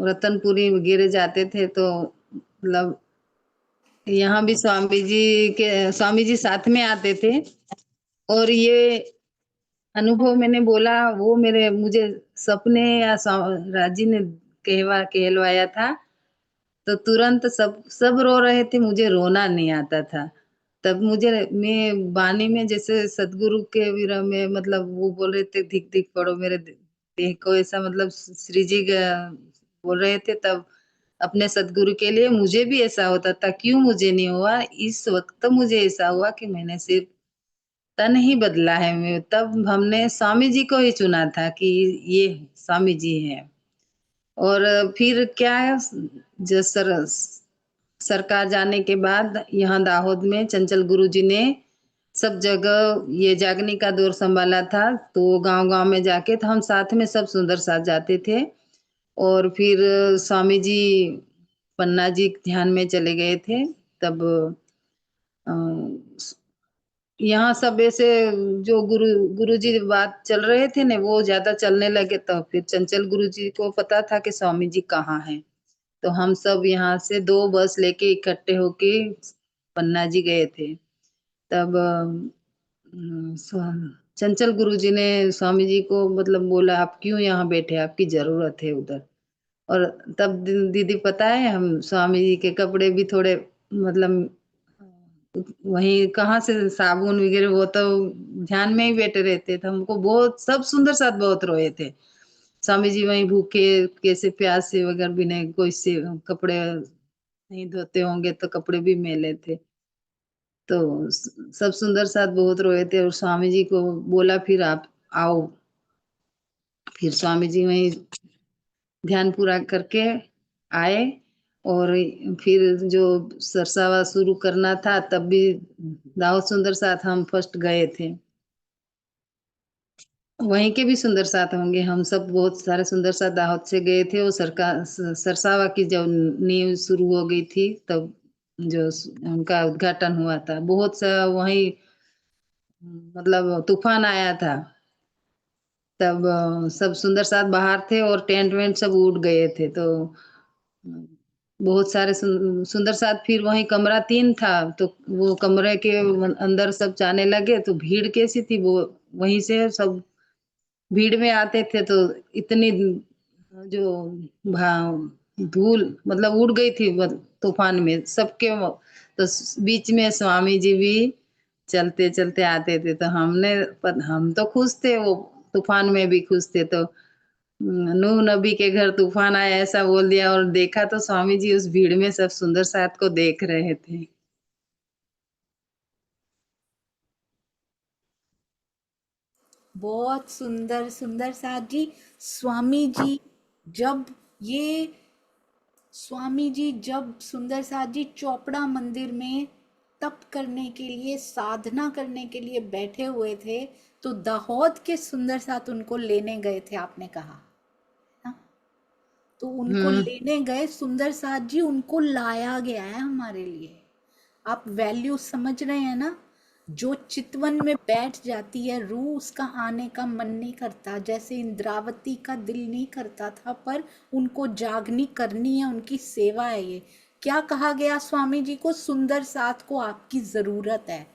रतनपुरी वगैरह जाते थे तो मतलब यहाँ भी स्वामी जी साथ में आते थे। और ये अनुभव मैंने बोला वो मेरे मुझे सपने या राजी ने कहलवाया था। तो तुरंत सब सब रो रहे थे, मुझे रोना नहीं आता था। तब मुझे मैं वाणी में जैसे सदगुरु के विरह में मतलब वो बोल रहे थे धिक धिक पड़ो मेरे देह को, ऐसा मतलब श्री जी बोल रहे थे। तब अपने सदगुरु के लिए मुझे भी ऐसा होता था, क्यों मुझे नहीं हुआ? इस वक्त तो मुझे ऐसा हुआ कि मैंने सिर्फ तन ही बदला है। मैं तब हमने स्वामी जी को ही चुना था कि ये स्वामी जी हैं। और फिर क्या है, जो सरकार जाने के बाद यहाँ दाहोद में चंचल गुरु जी ने सब जगह ये जागने का दौर संभाला था। तो गांव गांव में जाके तो हम साथ में सब सुंदर साथ जाते थे। और फिर स्वामी जी पन्ना जी ध्यान में चले गए थे। तब अ, यहाँ सब ऐसे जो गुरु जी बात चल रहे थे ना वो ज्यादा चलने लगे। तो फिर चंचल गुरु जी को पता था कि स्वामी जी कहाँ हैं। तो हम सब यहाँ से 2 बस लेके इकट्ठे होके पन्ना जी गए थे। तब चंचल गुरु जी ने स्वामी जी को मतलब बोला आप क्यों यहाँ बैठे, आपकी जरूरत है उधर। और तब दीदी पता है हम स्वामी जी के कपड़े भी थोड़े मतलब वहीं कहाँ से साबुन वगैरह वो तो ध्यान में ही बैठे रहते थे। हमको बहुत सब सुंदर साथ बहुत रोए थे। स्वामी जी वहीं भूखे कैसे प्यास से वगैरह भी नहीं, कोई से कपड़े नहीं धोते होंगे तो कपड़े भी मैले थे। तो सब सुंदर साथ बहुत रोए थे। और स्वामी जी को बोला फिर आप आओ। फिर स्वामी जी वहीं ध्यान पूरा करके आए। और फिर जो सरसावा शुरू करना था तब भी दाऊद सुंदर साथ हम फर्स्ट गए थे। वहीं के भी सुंदर साथ होंगे, हम सब बहुत सारे सुंदर साथ दाहोद से गए थे। और सरकार सरसावा की जब नींव शुरू हो गई थी तब जो उनका उद्घाटन हुआ था, बहुत सा वहीं मतलब तूफान आया था। तब सब सुंदर साथ बाहर थे और टेंट वेंट सब उड़ गए थे। तो बहुत सारे सुंदर साथ फिर वहीं कमरा 3 था तो वो कमरे के अंदर सब जाने लगे। तो भीड़ कैसी थी वो, वहीं से सब भीड़ में आते थे। तो इतनी जो धूल मतलब उड़ गई थी तूफान में सबके। तो बीच में स्वामी जी भी चलते चलते आते थे, तो हम तो खुश थे, वो तूफान में भी खुश थे। तो नूह नबी के घर तूफान आया ऐसा बोल दिया, और देखा तो स्वामी जी उस भीड़ में सब सुंदर साथ को देख रहे थे। बहुत सुंदर सुंदर साथ जी। स्वामी जी जब ये स्वामी जी जब सुंदर साथ जी चोपड़ा मंदिर में तप करने के लिए, साधना करने के लिए बैठे हुए थे, तो दाहोद के सुंदर साथ उनको लेने गए थे, आपने कहा ना? तो उनको हम्म। लेने गए सुंदर साथ जी, उनको लाया गया है हमारे लिए। आप वैल्यू समझ रहे हैं ना? जो चितवन में बैठ जाती है रूह, उसका आने का मन नहीं करता। जैसे इंद्रावती का दिल नहीं करता था, पर उनको जागनी करनी है, उनकी सेवा है ये। क्या कहा गया स्वामी जी को? सुंदर साथ को आपकी जरूरत है।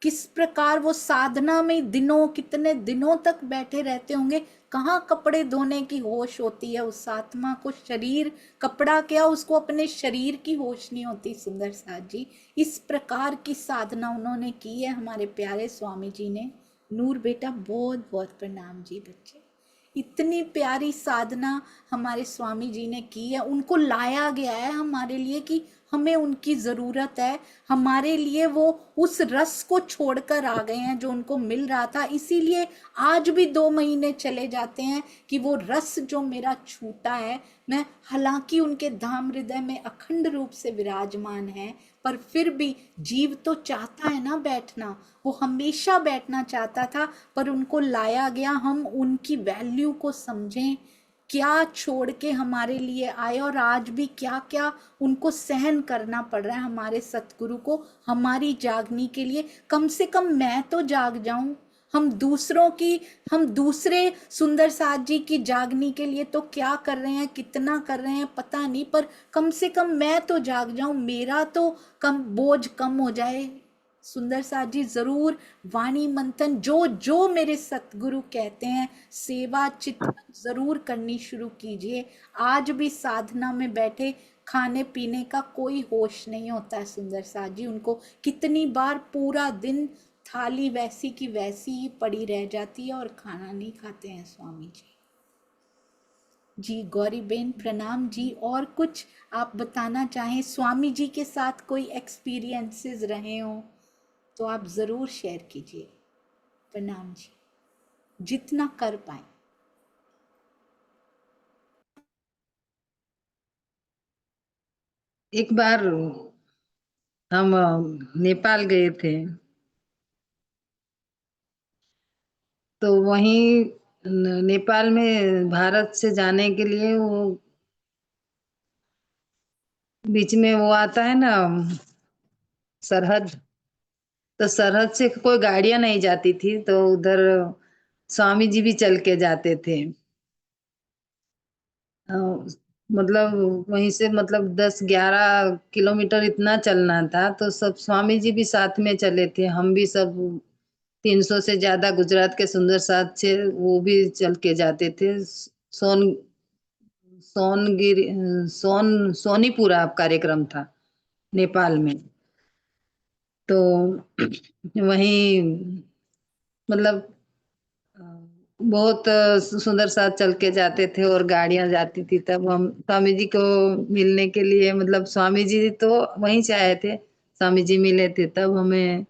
किस प्रकार वो साधना में दिनों, कितने दिनों तक बैठे रहते होंगे। कहाँ कपड़े धोने की होश होती है उस आत्मा को? शरीर, कपड़ा क्या, उसको अपने शरीर की होश नहीं होती सुंदर साथ जी। इस प्रकार की साधना उन्होंने की है हमारे प्यारे स्वामी जी ने। नूर बेटा बहुत बहुत प्रणाम जी बच्चे। इतनी प्यारी साधना हमारे स्वामी जी ने की है, उनको लाया गया है हमारे लिए कि हमें उनकी ज़रूरत है। हमारे लिए वो उस रस को छोड़कर आ गए हैं जो उनको मिल रहा था। इसीलिए आज भी 2 महीने चले जाते हैं कि वो रस जो मेरा छूटा है, मैं, हालांकि उनके धाम हृदय में अखंड रूप से विराजमान है, पर फिर भी जीव तो चाहता है ना बैठना, वो हमेशा बैठना चाहता था, पर उनको लाया गया। हम उनकी वैल्यू को समझें, क्या छोड़ के हमारे लिए आए, और आज भी क्या क्या उनको सहन करना पड़ रहा है हमारे सतगुरु को हमारी जागनी के लिए। कम से कम मैं तो जाग जाऊं। हम दूसरों की, हम दूसरे सुंदर साथ जी की जागनी के लिए तो क्या कर रहे हैं, कितना कर रहे हैं पता नहीं, पर कम से कम मैं तो जाग जाऊं, मेरा तो कम बोझ कम हो जाए। सुंदर साथ जी जरूर वाणी मंथन, जो जो मेरे सतगुरु कहते हैं, सेवा चितवन जरूर करनी शुरू कीजिए। आज भी साधना में बैठे खाने पीने का कोई होश नहीं होता है सुंदर साथ जी। उनको कितनी बार पूरा दिन थाली वैसी की वैसी ही पड़ी रह जाती है और खाना नहीं खाते हैं स्वामी जी। जी गौरी बेन प्रणाम जी। और कुछ आप बताना चाहें, स्वामी जी के साथ कोई एक्सपीरियंसेस रहे हो तो आप ज़रूर शेयर कीजिए। प्रणाम जी, जितना कर पाए। एक बार हम नेपाल गए थे, तो वहीं नेपाल में भारत से जाने के लिए वो बीच में वो आता है ना, सरहद। तो सरहद से कोई गाड़ियां नहीं जाती थी, तो उधर स्वामी जी भी चल के जाते थे। अ, मतलब वहीं से मतलब 10-11 किलोमीटर इतना चलना था, तो सब स्वामी जी भी साथ में चले थे, हम भी सब 300 से ज्यादा गुजरात के सुंदर साथ से वो भी चल के जाते थे। सोन सोनगिरी सोनीपुरा कार्यक्रम था नेपाल में। तो वहीं मतलब अ, बहुत सुंदर साथ चल के जाते थे, और गाड़ियां जाती थी। तब हम स्वामी जी को मिलने के लिए, मतलब स्वामी जी तो वहीं से आए थे, स्वामी जी मिले थे, तब हमें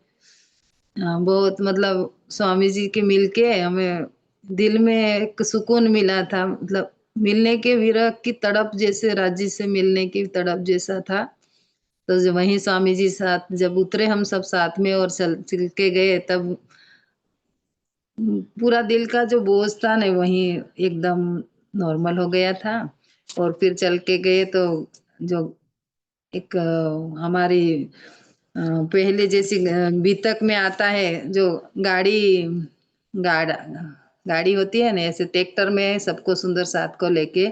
बहुत मतलब स्वामी जी के मिलके हमें दिल में एक सुकून मिला था। मतलब मिलने के विरह की तड़प, जैसे राजी से मिलने की तड़प जैसा था। तो वहीं स्वामी जी साथ जब उतरे हम सब साथ में और चल चल के गए, तब पूरा दिल का जो बोझ था ना, वहीं एकदम नॉर्मल हो गया था। और फिर चल के गए तो जो एक हमारी पहले जैसी बीतक में आता है जो गाड़ी गाड़ गाड़ी होती है ना, ऐसे ट्रैक्टर में सबको सुंदर साथ को लेके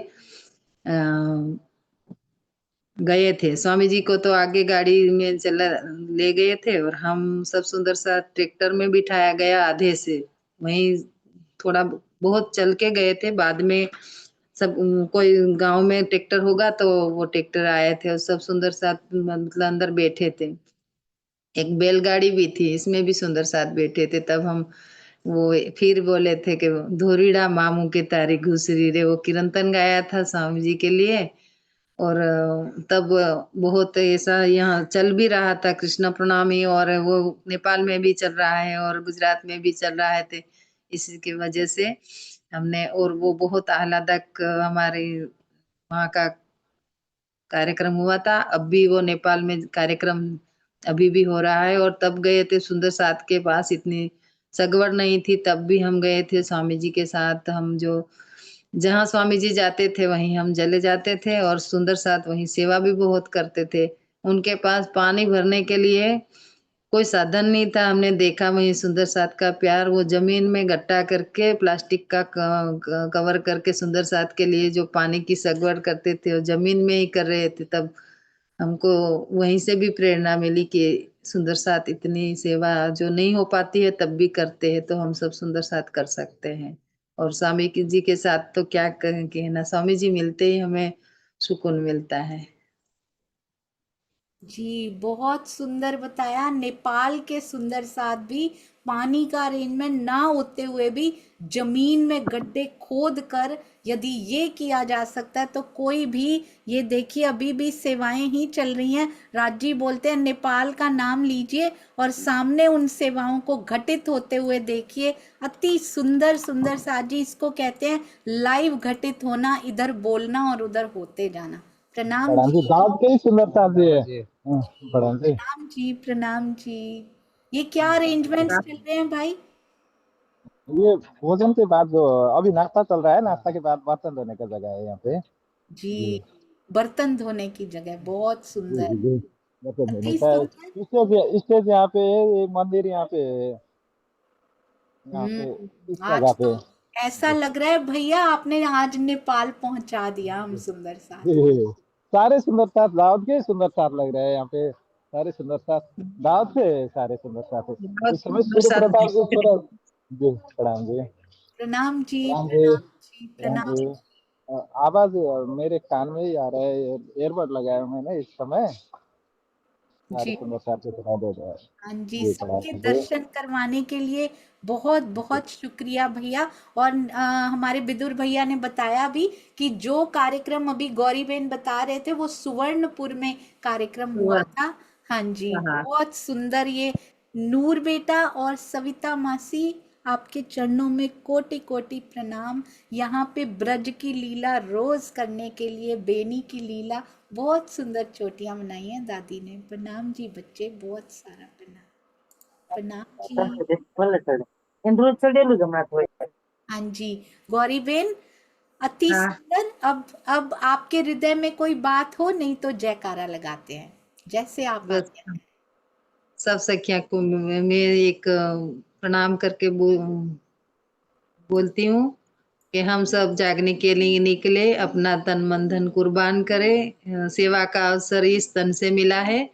गए थे। स्वामी जी को तो आगे गाड़ी में चला ले गए थे, और हम सब सुंदर साथ ट्रैक्टर में बिठाया गया आधे से। वहीं थोड़ा बहुत चल के गए थे, बाद में सब कोई गांव में ट्रैक्टर होगा तो वो ट्रैक्टर आए थे, और सब सुंदर साथ मतलब अंदर बैठे थे। एक बैलगाड़ी भी थी, इसमें भी सुंदर साथ बैठे थे। तब हम वो फिर बोले थे कि धोरीड़ा मामू के तारी घुसरी रे, वो कीर्तन गाया था स्वामी जी के लिए। और तब बहुत ऐसा यहाँ चल भी रहा था कृष्ण प्रणामी, और वो नेपाल में भी चल रहा है और गुजरात में भी चल रहा है। थे इसकी वजह से हमने, और वो बहुत आह्लादक हमारे वहाँ का कार्यक्रम हुआ था। अब भी वो नेपाल में कार्यक्रम अभी भी हो रहा है। और तब गए थे सुंदर साथ के पास, इतनी सगवड़ नहीं थी, तब भी हम गए थे स्वामी जी के साथ। हम जो जहाँ स्वामी जी जाते थे वहीं हम चले जाते थे, और सुंदर साथ वहीं सेवा भी बहुत करते थे। उनके पास पानी भरने के लिए कोई साधन नहीं था। हमने देखा वहीं सुंदर साथ का प्यार, वो जमीन में गट्टा करके प्लास्टिक का कवर करके सुंदर साथ के लिए जो पानी की सगवड़ करते थे, वो जमीन में ही कर रहे थे। तब हमको वहीं से भी प्रेरणा मिली कि सुंदर साथ इतनी सेवा जो नहीं हो पाती है तब भी करते हैं, तो हम सब सुंदर साथ कर सकते हैं। और स्वामी जी के साथ तो क्या कहें कि ना, स्वामी जी मिलते ही हमें सुकून मिलता है। जी, बहुत सुंदर बताया। नेपाल के सुंदर साथ भी पानी का अरेंजमेंट ना होते हुए भी जमीन में गड्ढे खोद कर यदि ये किया जा सकता है तो कोई भी, ये देखिए अभी भी सेवाएं ही चल रही हैं। राजी बोलते हैं नेपाल का नाम लीजिए और सामने उन सेवाओं को घटित होते हुए देखिए। अति सुंदर सुंदर साथ जी, इसको कहते हैं लाइव घटित होना, इधर बोलना और उधर होते जाना। प्रणाम प्रणाम जी, जी। गाँव के ही सुंदरता से है। प्रणाम जी। प्रणाम जी, प्रणाम जी। ये क्या अरेंजमेंट्स चल रहे हैं भाई? ये भोजन के बाद जो अभी नाश्ता चल रहा है, नाश्ता के बाद बर्तन धोने का जगह है यहाँ पे। जी, जी बर्तन धोने की जगह, बहुत जी सुंदर। जी जी। बर्तन धोने अति का सुंदर। स्टेज यहाँ पे है, ये मंदिर यहाँ पे है, यहाँ पे इस जगह आज तो पे। ऐसा जी लग रहा है भैया आपने आज नेपाल पहुंचा दिया हम जी सुंदर साथ को। जी। सारे सुंदर साथ दावत के सुंदर साथ लग रहे हैं यहाँ पे। सारे सुंदर साथ दावत से है, सारे सुंदर साथ। बहुत इस समय सुंदर सूर्य साथ प्रताप जी थोड़ा। जी प्रणाम जी। प्रणाम जी, प्रणाम जी। प्रणाम जी, प्रणाम प्रणाम। जी। आवाज मेरे कान में ही आ रहा है, एयरबड लगाया हूं मैंने इस समय। सारे जी, सुंदर साथ से सुनाई दे रहा है। हाँ जी, जी सबके प्रणाम जी। दर्शन करवाने के लिए बहुत बहुत शुक्रिया भैया। और हमारे विदुर भैया ने बताया भी कि जो कार्यक्रम अभी गौरी बहन बता रहे थे वो सुवर्णपुर में कार्यक्रम हुआ था। हाँ जी, हाँ, बहुत सुंदर। ये नूर बेटा और सविता मासी, आपके चरणों में कोटि कोटि प्रणाम। यहाँ पे ब्रज की लीला रोज करने के लिए, बेनी की लीला, बहुत सुंदर चोटियां बनाई हैं दादी ने। प्रणाम जी बच्चे, बहुत सारा प्रणाम। प्रणाम जी। हाँ जी, गौरी बेन, अति हाँ, सुंदर। अब आपके हृदय में कोई बात हो, नहीं तो जयकारा लगाते हैं जैसे आप बस आज्ञा। सब सखिया को मैं एक प्रणाम करके बोलती हूँ कि हम सब जागने के लिए निकले, अपना तन मन धन कुर्बान करें। सेवा का अवसर इस तन से मिला है,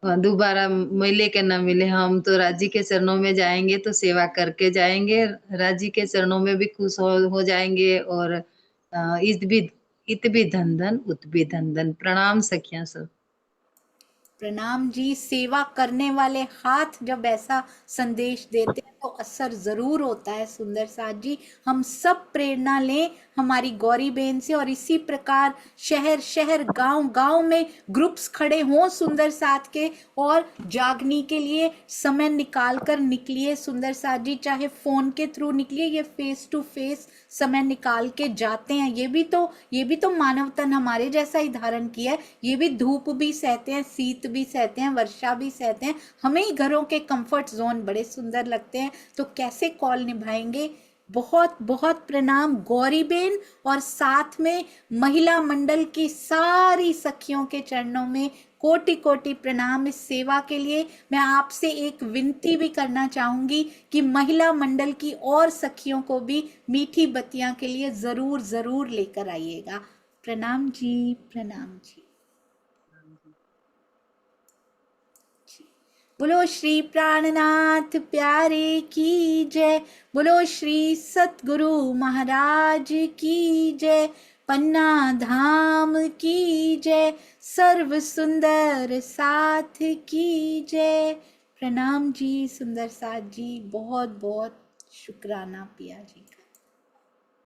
दोबारा मिले के न मिले, हम तो राजी के चरणों में जाएंगे तो सेवा करके जाएंगे। राजी के चरणों में भी खुश हो जाएंगे। और इत भी धन धन उत भी धन धन। प्रणाम सखिया सब। प्रणाम जी। सेवा करने वाले हाथ जब ऐसा संदेश देते हैं तो असर जरूर होता है सुंदर साथ जी। हम सब प्रेरणा लें हमारी गौरी बहन से, और इसी प्रकार शहर शहर गांव गांव में ग्रुप्स खड़े हों सुंदर साथ के, और जागने के लिए समय निकाल कर निकलिए सुंदर साथ जी। चाहे फोन के थ्रू निकलिए, ये फेस टू फेस समय निकाल के जाते हैं। ये भी तो मानव तन हमारे जैसा ही धारण किया है। ये भी धूप भी सहते हैं, शीत भी सहते हैं, वर्षा भी सहते हैं। हमें ही घरों के कंफर्ट जोन बड़े सुंदर लगते हैं, तो कैसे कॉल निभाएंगे। बहुत बहुत प्रणाम गौरी बेन, और साथ में महिला मंडल की सारी सखियों के चरणों में कोटि कोटि प्रणाम इस सेवा के लिए। मैं आपसे एक विनती भी करना चाहूंगी कि महिला मंडल की और सखियों को भी मीठी बत्तियां के लिए जरूर जरूर लेकर आइएगा। प्रणाम जी, प्रणाम जी। बोलो श्री प्राणनाथ प्यारे की जय। बोलो श्री सतगुरु महाराज की जय। पन्ना धाम की जय, सर्व सुंदर साथ की जय। प्रणाम जी सुंदर साथ जी, बहुत बहुत शुक्राना पिया जी का।